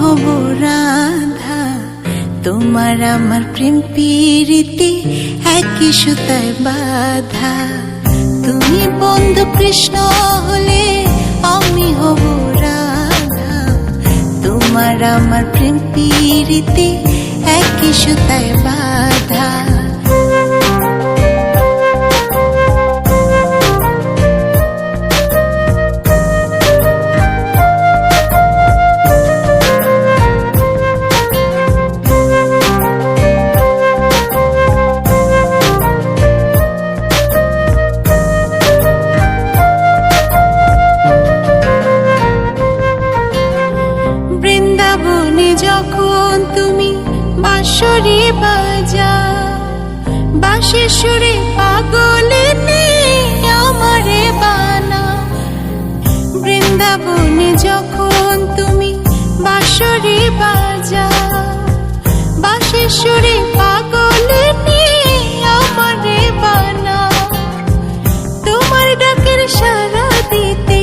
হব রাধা, তোমার আমার প্রেম প্রীতি একই সুতায় বাঁধা। তুমি বন্ধু কৃষ্ণ হলে আমি হব রাধা, তোমার আমার প্রেম প্রীতি একই সুতায় বাঁধা। বৃন্দাবনে যখন তুমি বাঁশরি বাজাও, বাঁশির সুরে পাগলে আমারে বানাও। বৃন্দাবনে যখন তুমি বাঁশরি বাজাও, বাঁশির সুরে পাগলে আমারে বানাও। তোমার ডাকের সাড়া দিতে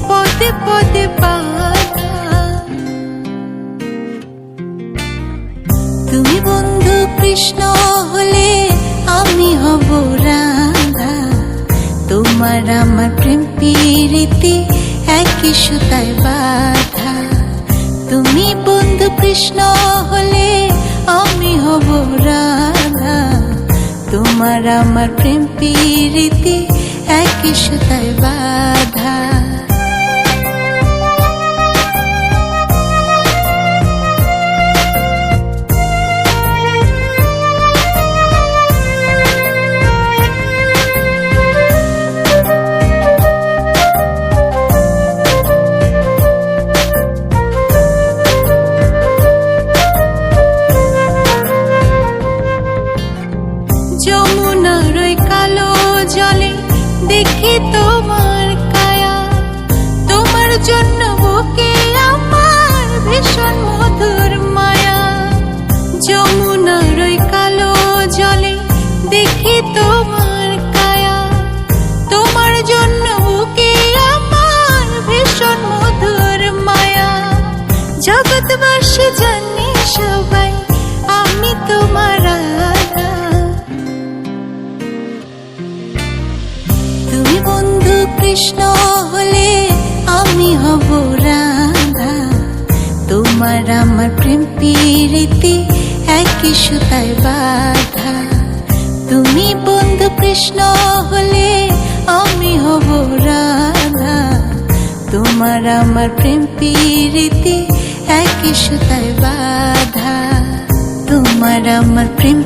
পদে পদে বাধা। তুমি বন্ধু কৃষ্ণ হলে আমি হব রাধা, তোমার আমার প্রেম প্রীতি একই সুতায় বাঁধা। তুমি বন্ধু কৃষ্ণ হলে আমি হব রাধা, তোমার আমার প্রেম প্রীতি একই সুতায় বাঁধা। যমুনার ওই কালো জলে দেখি তোমার কায়া, তোমার জন্য বুকে আমার ভীষণ মধুর মায়া। যমুনার ওই কালো জলে দেখি তোমার কায়া, তোমার জন্য বুকে আমার ভীষণ মধুর মায়া। জগৎবাসী জানে সবাই আমি তোমার রাধা। তুমি বন্ধু কৃষ্ণ হলে আমি হব রাধা, তোমার আমার প্রেম প্রীতি একই সুতায় বাঁধা। তুমি বন্ধু কৃষ্ণ হলে আমি হব রাধা, তোমার আমার প্রেম প্রীতি একই সুতায় বাঁধা। তোমার আমার প্রেম